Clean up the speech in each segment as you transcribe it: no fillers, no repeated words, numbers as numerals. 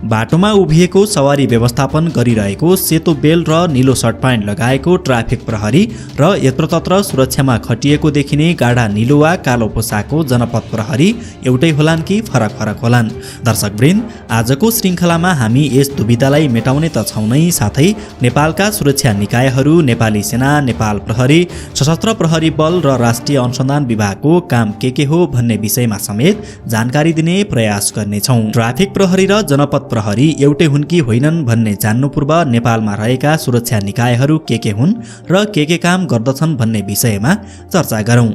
बाटोमा उभिएको सवारी व्यवस्थापन गरिरहेको सेतो बेल र नीलो सर्ट प्यान्ट लगाएको ट्राफिक प्रहरी र यत्रतत्र सुरक्षामा खटिएको देखिने गाढा नीलो वा कालो पोसाकको जनपद प्रहरी एउटै होलान् कि फरक फरक होलान्? दर्शकवृन्द, आजको श्रृङ्खलामा हामी यस दुविधालाई मेटाउने त छौँ नै, साथै नेपालका सुरक्षा निकायहरू, नेपाली सेना, नेपाल प्रहरी, सशस्त्र प्रहरी बल र राष्ट्रिय अनुसन्धान विभागको काम के हो भन्ने विषयमा समेत जानकारी दिने प्रयास गर्नेछौँ। ट्राफिक प्रहरी र जनपद प्रहरी एउटै हुन् कि होइनन् भन्ने जान्नु पूर्व नेपालमा रहेका सुरक्षा निकायहरू के हुन् र के काम गर्दछन् भन्ने विषयमा चर्चा गरौँ।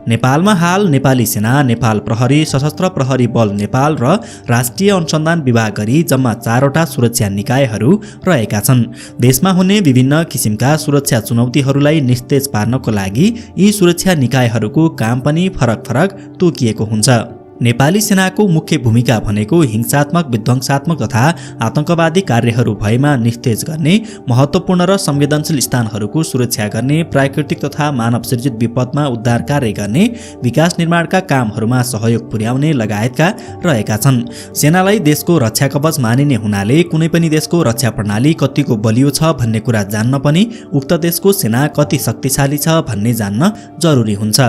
नेपालमा हाल नेपाली सेना, नेपाल प्रहरी, सशस्त्र प्रहरी बल नेपाल र राष्ट्रिय अनुसन्धान विभाग गरी जम्मा 4वटा सुरक्षा निकायहरू रहेका छन्। देशमा हुने विभिन्न किसिमका सुरक्षा चुनौतीहरूलाई निस्तेज पार्नको लागि यी सुरक्षा निकायहरूको काम पनि फरक फरक तोकिएको हुन्छ। नेपाली सेनाको मुख्य भूमिका भनेको हिंसात्मक, विध्वंसात्मक तथा आतंकवादी कार्यहरू भएमा निस्तेज गर्ने, महत्त्वपूर्ण र संवेदनशील स्थानहरूको सुरक्षा गर्ने, प्राकृतिक तथा मानव सृजित विपदमा उद्धार कार्य गर्ने, विकास निर्माणका कामहरूमा सहयोग पुर्याउने लगायतका रहेका छन्। सेनालाई देशको रक्षा कवच मानिने हुनाले कुनै पनि देशको रक्षा प्रणाली कतिको बलियो छ भन्ने कुरा जान्न पनि उक्त देशको सेना कति शक्तिशाली छ भन्ने जान्न जरुरी हुन्छ।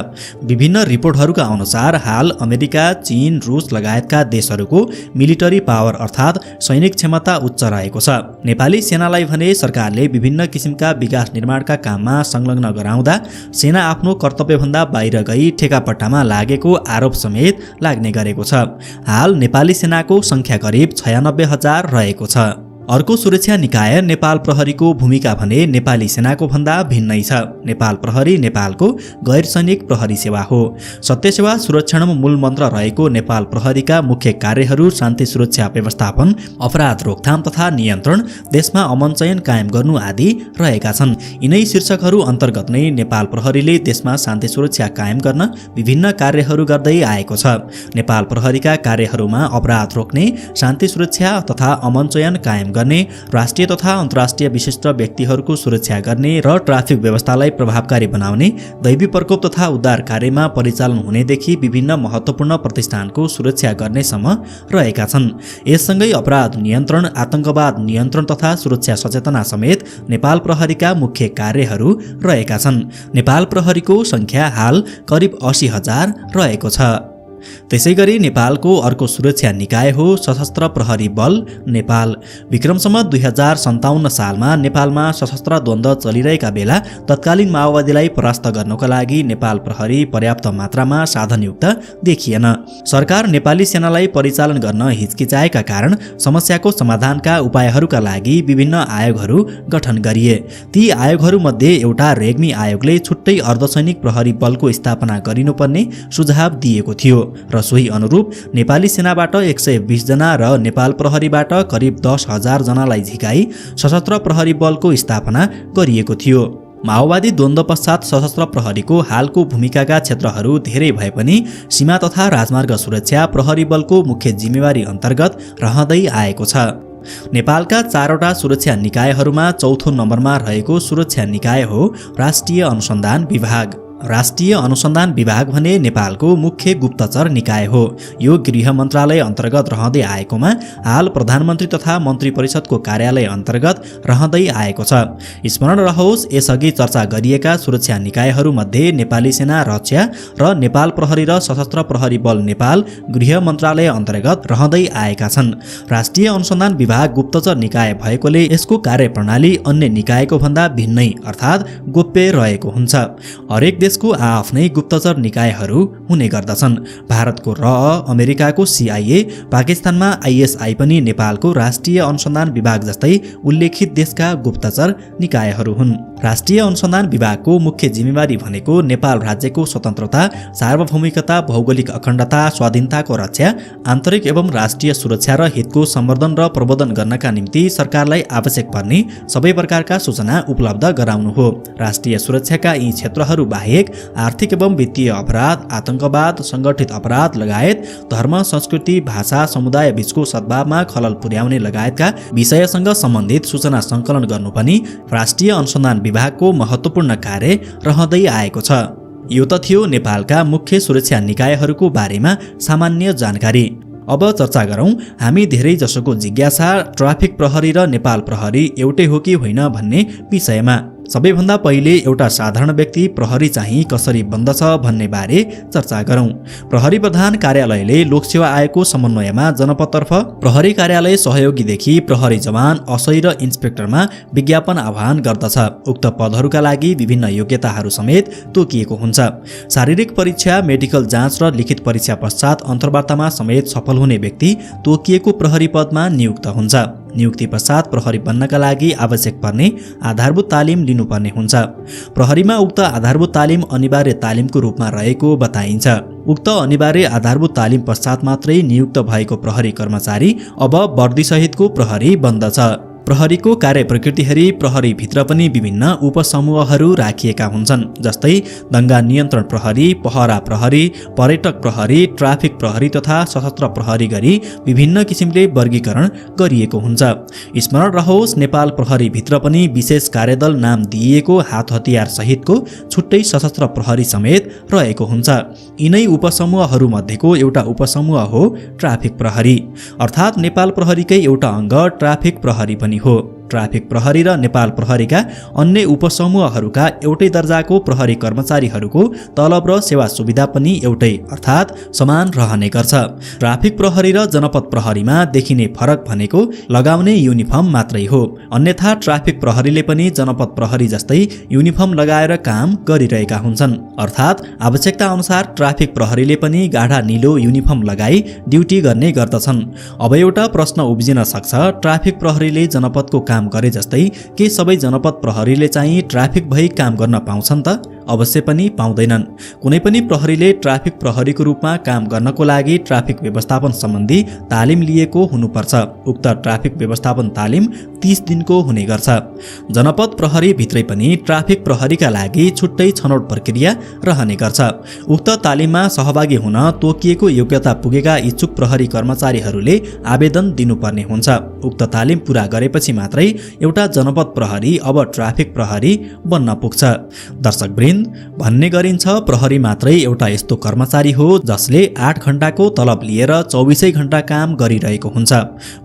विभिन्न रिपोर्टहरूका अनुसार हाल अमेरिका, चीन, रुस लगायतका देशहरूको मिलिटरी पावर अर्थात् सैनिक क्षमता उच्च रहेको छ। नेपाली सेनालाई भने सरकारले विभिन्न किसिमका विकास निर्माणका काममा संलग्न गराउँदा सेना आफ्नो कर्तव्यभन्दा बाहिर गई ठेकापट्टामा लागेको आरोप समेत लाग्ने गरेको छ। हाल नेपाली सेनाको संख्या करिब 96,000 रहेको छ। अर्को सुरक्षा निकाय नेपाल प्रहरीको भूमिका भने नेपाली सेनाको भन्दा भिन्नै छ। नेपाल प्रहरी नेपालको गैर सैनिक प्रहरी सेवा हो। सत्य सेवा सुरक्षणम मूल मन्त्र रहेको नेपाल प्रहरीका मुख्य कार्यहरू शान्ति सुरक्षा व्यवस्थापन, अपराध रोकथाम तथा नियन्त्रण, देशमा अमन चयन कायम गर्नु आदि रहेका छन्। यिनै शीर्षकहरू अन्तर्गत नै नेपाल प्रहरीले देशमा शान्ति सुरक्षा कायम गर्न विभिन्न कार्यहरू गर्दै आएको छ। नेपाल प्रहरीका कार्यहरूमा अपराध रोक्ने, शान्ति सुरक्षा तथा अमन चयन कायम गर्ने, राष्ट्रिय तथा अन्तर्राष्ट्रिय विशिष्ट व्यक्तिहरूको सुरक्षा गर्ने र ट्राफिक व्यवस्थालाई प्रभावकारी बनाउने, दैवी प्रकोप तथा उद्धार कार्यमा परिचालन हुनेदेखि विभिन्न महत्त्वपूर्ण प्रतिष्ठानको सुरक्षा गर्नेसम्म रहेका छन्। यससँगै अपराध नियन्त्रण, आतंकवाद नियन्त्रण तथा सुरक्षा सचेतना समेत नेपाल प्रहरीका मुख्य कार्यहरू रहेका छन्। नेपाल प्रहरीको संख्या हाल करिब 80,000 रहेको छ। त्यसैगरी नेपालको अर्को सुरक्षा निकाय हो सशस्त्र प्रहरी बल नेपाल। विक्रमसम्म 2057 सालमा नेपालमा सशस्त्र द्वन्द्व चलिरहेका बेला तत्कालीन माओवादीलाई परास्त गर्नको लागि नेपाल प्रहरी पर्याप्त मात्रामा साधनयुक्त देखिएन। सरकार नेपाली सेनालाई परिचालन गर्न हिचकिचाएका कारण समस्याको समाधानका उपायहरूका लागि विभिन्न आयोगहरू गठन गरिए। ती आयोगहरूमध्ये एउटा रेग्मी आयोगले छुट्टै अर्धसैनिक प्रहरी बलको स्थापना गरिनुपर्ने सुझाव दिएको थियो र सोही अनुरूप नेपाली सेनाबाट 120 जना र नेपाल प्रहरीबाट करिब 10,000 जनालाई झिकाई सशस्त्र प्रहरी बलको स्थापना गरिएको थियो। माओवादी द्वन्द्व पश्चात सशस्त्र प्रहरीको हालको भूमिकाका क्षेत्रहरू धेरै भए पनि सीमा तथा राजमार्ग सुरक्षा प्रहरी बलको मुख्य जिम्मेवारी अन्तर्गत रहँदै आएको छ। नेपालका 4वटा सुरक्षा निकायहरूमा चौथो नम्बरमा रहेको सुरक्षा निकाय हो राष्ट्रिय अनुसन्धान विभाग। राष्ट्रिय अनुसन्धान विभाग भने नेपालको मुख्य गुप्तचर निकाय हो। यो गृह मन्त्रालय अन्तर्गत रहँदै आएकोमा हाल प्रधानमन्त्री तथा मन्त्री परिषदको कार्यालय अन्तर्गत रहँदै आएको छ। स्मरण रहोस्, यसअघि चर्चा गरिएका सुरक्षा निकायहरूमध्ये नेपाली सेना रक्षा र नेपाल प्रहरी र सशस्त्र प्रहरी बल नेपाल गृह मन्त्रालय अन्तर्गत रहँदै आएका छन्। राष्ट्रिय अनुसन्धान विभाग गुप्तचर निकाय भएकोले यसको कार्यप्रणाली अन्य निकायको भन्दा भिन्नै अर्थात् गोप्य रहेको हुन्छ। हरेक देशको आफ्नै गुप्तचर निकायहरू हुने गर्दछन्। भारतको र अमेरिकाको CIA, पाकिस्तानमा ISI पनि नेपालको राष्ट्रिय अनुसन्धान विभाग जस्तै उल्लेखित देशका गुप्तचर निकायहरू हुन्। राष्ट्रिय अनुसन्धान विभागको मुख्य जिम्मेवारी भनेको नेपाल राज्यको स्वतन्त्रता, सार्वभौमिकता, भौगोलिक अखण्डता, स्वाधीनताको रक्षा, आन्तरिक एवं राष्ट्रिय सुरक्षा र हितको सम्वर्धन र प्रबोधन गर्नका निम्ति सरकारलाई आवश्यक पर्ने सबै प्रकारका सूचना उपलब्ध गराउनु हो। राष्ट्रिय सुरक्षाका यी क्षेत्रहरू बाहेक आर्थिक एवं वित्तीय अपराध, आतंकवाद, संगठित अपराध लगायत धर्म, संस्कृति, भाषा, समुदाय बीचको सद्भावमा खलल पुर्याउने लगायतका विषयसँग सम्बन्धित सूचना सङ्कलन गर्नु पनि राष्ट्रिय अनुसन्धान विभागको महत्त्वपूर्ण कार्य रहँदै आएको छ। यो त थियो नेपालका मुख्य सुरक्षा निकायहरूको बारेमा सामान्य जानकारी। अब चर्चा गरौँ हामी धेरै जसोको जिज्ञासा ट्राफिक प्रहरी र नेपाल प्रहरी एउटै हो कि होइन भन्ने विषयमा। सबैभन्दा पहिले एउटा साधारण व्यक्ति प्रहरी चाहिँ कसरी बन्दछ भन्ने बारे चर्चा गरौँ। प्रहरी प्रधान कार्यालयले लोकसेवा आयोगको समन्वयमा जनपदतर्फ प्रहरी कार्यालय सहयोगीदेखि प्रहरी जवान, असै र इन्सपेक्टरमा विज्ञापन आह्वान गर्दछ। उक्त पदहरूका लागि विभिन्न योग्यताहरू समेत तोकिएको हुन्छ। शारीरिक परीक्षा, मेडिकल जाँच र लिखित परीक्षा पश्चात अन्तर्वार्तामा समेत सफल हुने व्यक्ति तोकिएको प्रहरी पदमा नियुक्त हुन्छ। नियुक्ति पश्चात प्रहरी बन्नका लागि आवश्यक पर्ने आधारभूत तालिम लिनुपर्ने हुन्छ। प्रहरीमा उक्त आधारभूत तालिम अनिवार्य तालिमको रूपमा रहेको बताइन्छ। उक्त अनिवार्य आधारभूत तालिम पश्चात मात्रै नियुक्त भएको प्रहरी कर्मचारी अब वर्दीसहितको प्रहरी बन्दछ। प्रहरीको कार्य प्रकृति हेरी प्रहरीभित्र पनि विभिन्न उपसमूहहरू राखिएका हुन्छन्। जस्तै दंगा नियन्त्रण प्रहरी, पहरा प्रहरी, पर्यटक प्रहरी, ट्राफिक प्रहरी तथा सशस्त्र प्रहरी गरी विभिन्न किसिमले वर्गीकरण गरिएको हुन्छ। स्मरण रहोस्, नेपाल प्रहरीभित्र पनि विशेष कार्यदल नाम दिइएको हात हतियार सहितको छुट्टै सशस्त्र प्रहरी समेत रहेको हुन्छ। यिनै उपसमूहहरू मध्येको एउटा उपसमूह हो ट्राफिक प्रहरी, अर्थात् नेपाल प्रहरीकै एउटा अङ्ग ट्राफिक प्रहरी पनि हो। ट्राफिक प्रहरी र नेपाल प्रहरीका अन्य उपसमूहहरूका एउटै दर्जाको प्रहरी कर्मचारीहरूको तलब र सेवा सुविधा पनि एउटै अर्थात् समान रहने गर्छ। ट्राफिक प्रहरी र जनपद प्रहरीमा देखिने फरक भनेको लगाउने युनिफर्म मात्रै हो। अन्यथा ट्राफिक प्रहरीले पनि जनपद प्रहरी जस्तै युनिफर्म लगाएर काम गरिरहेका हुन्छन्। अर्थात् आवश्यकता अनुसार ट्राफिक प्रहरीले पनि गाढा नीलो युनिफर्म लगाई ड्युटी गर्ने गर्दछन्। अब एउटा प्रश्न उब्जिन सक्छ, ट्राफिक प्रहरीले जनपदको काम गरे जस्तै के सबै जनपद प्रहरीले चाहिँ ट्राफिक भई काम गर्न पाउँछन् त? अवश्य पनि पाउँदैनन्। कुनै पनि प्रहरीले ट्राफिक प्रहरीको रूपमा काम गर्नको लागि ट्राफिक व्यवस्थापन सम्बन्धी तालिम लिएको हुनुपर्छ। उक्त ट्राफिक व्यवस्थापन तालिम 30 दिनको हुने गर्छ। जनपद प्रहरी भित्रै पनि ट्राफिक प्रहरीका लागि छुट्टै छनौट प्रक्रिया रहने गर्छ। उक्त तालिममा सहभागी हुन तोकिएको योग्यता पुगेका इच्छुक प्रहरी कर्मचारीहरूले आवेदन दिनुपर्ने हुन्छ। उक्त तालिम पूरा गरेपछि मात्रै एउटा जनपद प्रहरी अब ट्राफिक प्रहरी बन्न पुग्छ। दर्शकवृन्द, भन्ने गरिन्छ प्रहरी मात्रै एउटा यस्तो कर्मचारी हो जसले 8 घण्टाको तलब लिएर 24 घण्टा काम गरिरहेको हुन्छ।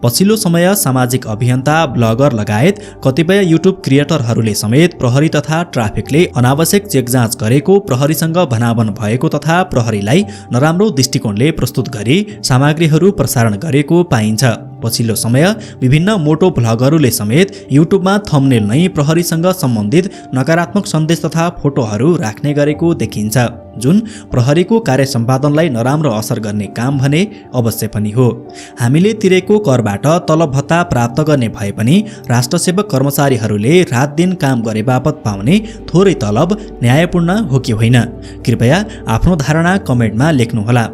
पछिल्लो समय सामाजिक अभियन्ता, ब्लगर लगायत कतिपय युट्युब क्रिएटरहरूले समेत प्रहरी तथा ट्राफिकले अनावश्यक चेक जाँच गरेको, प्रहरीसँग भनाभन भएको तथा प्रहरीलाई नराम्रो दृष्टिकोणले प्रस्तुत गरी सामग्रीहरू प्रसारण गरेको पाइन्छ। पछिल्लो समय विभिन्न मोटो भ्लगरहरूले समेत युट्युबमा थम्बनेल नै प्रहरीसँग सम्बन्धित नकारात्मक सन्देश तथा फोटोहरू राख्ने गरेको देखिन्छ, जुन प्रहरीको कार्य सम्पादनलाई नराम्रो असर गर्ने काम भने अवश्य पनि हो। हामीले तिरेको करबाट तलब भत्ता प्राप्त गर्ने भए पनि राष्ट्रसेवक कर्मचारीहरूले रात दिन काम गरे बापत पाउने थोरै तलब न्यायपूर्ण हो कि होइन? कृपया आफ्नो धारणा कमेन्टमा लेख्नुहोला।